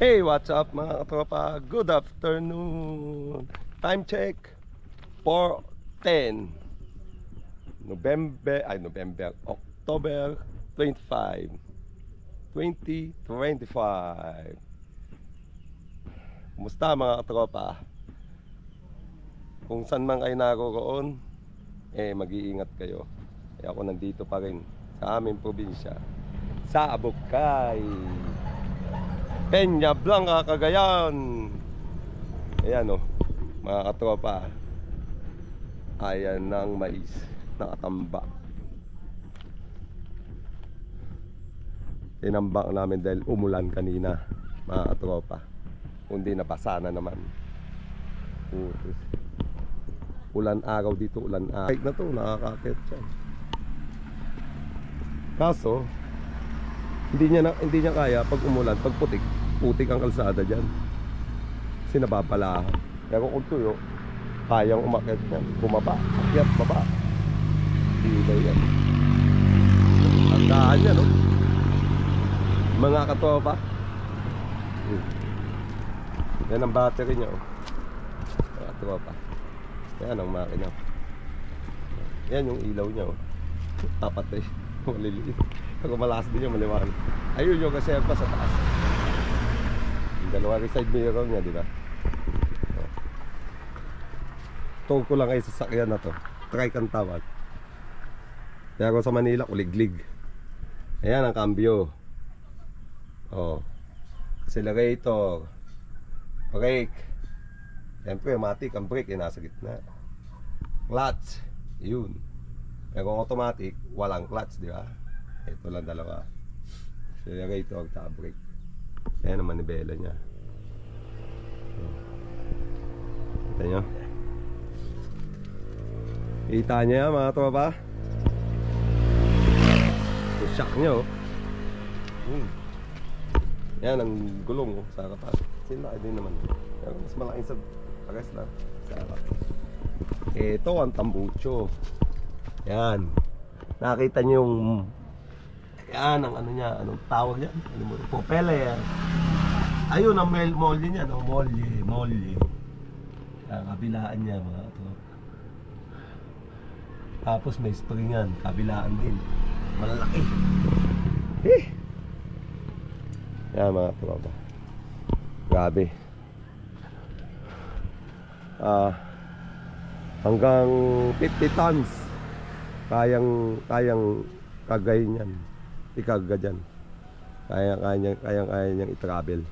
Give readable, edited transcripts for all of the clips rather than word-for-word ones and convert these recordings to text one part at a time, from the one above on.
Hey, what's up mga katropa? Good afternoon. Time check 4:10 October 25 2025. Kumusta mga katropa? Kung saan man kayo naroroon, mag-iingat kayo. Ako nandito pa rin sa aming probinsya, sa Abukay, Peña Blanca, Cagayan. Ayan o, mga katropa, ayan ng mais nakatamba. Tinambak namin dahil umulan kanina, mga katropa. Kundi nabasa na naman. Ulan araw dito, ulan araw. Kahit na to, nakakakit siya. Kaso hindi niya kaya pag umulan, pag putik ang kalsada dyan. Kasi nababalahan. Pero kung tuyo, kayang umakyat yan. Bumaba, akyat, baba. Hindi yan. Tandaan yan, no? Mga katropa. Yan ang battery niya, oh. Mga katropa. Yan ang makina. Yan yung ilaw niya, oh. Apat eh. Maliliit. Pag malakas din yung maliwanag. Ayun yung reserva sa taas. Yung dalawa side mirror niya, di ba? Tawag ko lang kayo sa sakyan na to. Trike ang tawag. Pero sa Manila, kuliglig. Ayan ang cambio. Oh. Accelerator. Brake. Siyempre, matic ang brake, nasa gitna. Clutch. Yun. Pero kung automatic, walang clutch, di ba? Ito lang dalawa. Accelerator at brake. Ayan ang manibela niya. Kita nyo? Kita nyo yan mga tropa? Yung shock nyo. Yan ang gulong sa harapan. Sila din naman. Pero mas malaking sa pares lang sa harap. Ito ang tambucho. Yan. Nakita nyo yung yan ang ano niya, anong tawag yan? Ano mo? Propeller. Ayun ang molly niya, no? Molly. Ang kabilaan niya mga ito. Tapos may springan, kabilaan din. Malalaki. Yan mga tropa. Grabe. Hanggang 50 tons kayang kagay niyan. Ikaga dyan. Kaya niyang i-travel.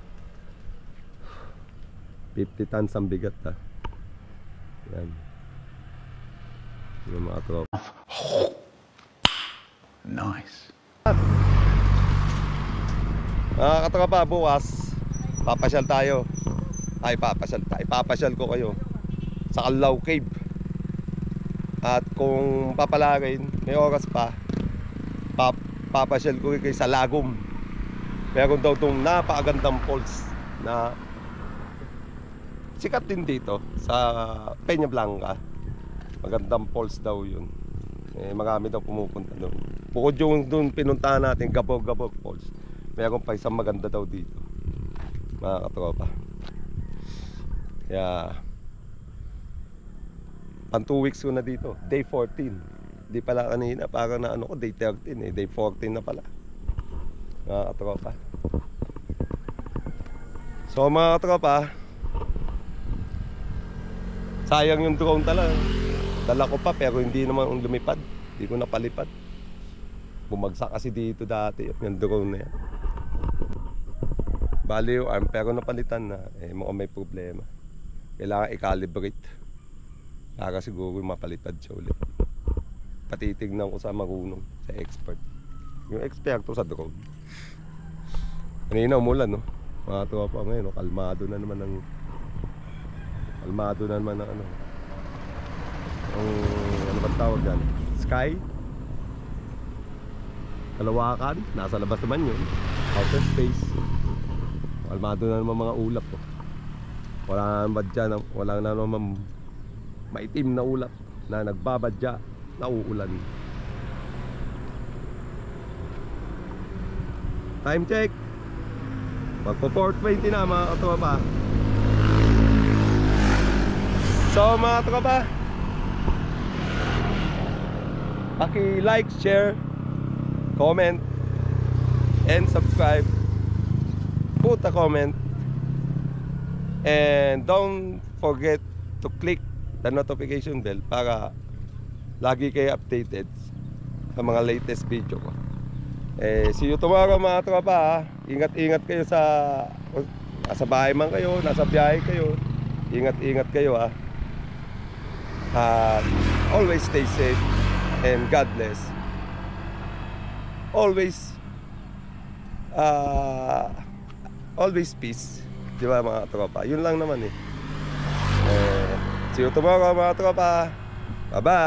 50 tons ang bigat, ha. Yan. Yung mga tropa. Nice. Mga katropa, bukas papasyal tayo. Papasyal ko kayo sa Calao Cave. At kung papalagay, may oras pa, papasyal ko kayo sa Lagom. Meron daw itong napakagandang falls na sikat din dito sa Peña Blanca. Magandang falls daw yun. Marami daw pumupunta doon. Bukod yung doon pinuntahan natin, Gabog Falls, meron pa isang maganda daw dito, mga katropa. Kaya pang 2 weeks ko na dito. Day 14. Di pala kanina, parang na ano ko, day 13 eh. Day 14 na pala, mga katropa. So mga katropa, sayang yung drone talaga. Dala ko pa pero hindi naman lumipad. Hindi ko napalipad. Bumagsak kasi dito dati yung drone na yan. Bali yung arm pero napalitan na. Mukhang may problema. Kailangan i-calibrate para siguro mapalipad siya ulit. Patitignan ko sa marunong, sa expert. Yung eksperto sa drone. Kanina umulan, no? Mga tropa ngayon, no? Kalmado na naman ang ano. Ano ba tawag dyan? Sky? Kalawakan? Nasa labas naman yun. Outer space. Kalmado na naman mga ulap, oh. Wala naman dyan, wala na naman maitim na ulap na nagbabadya, nauulan. Time check Magpo 420 na mga katropa. So mga tropa, paki-like, share, comment, and subscribe. Put a comment. And don't forget to click the notification bell para lagi kayo updated sa mga latest video ko. See you tomorrow mga tropa ha. Ingat-ingat kayo sa bahay man kayo, nasa biyahe kayo. Ingat-ingat kayo ha. Always stay safe and God bless. Always peace. Di ba mga tropa? Yun lang naman eh. See you tomorrow mga tropa. Bye bye.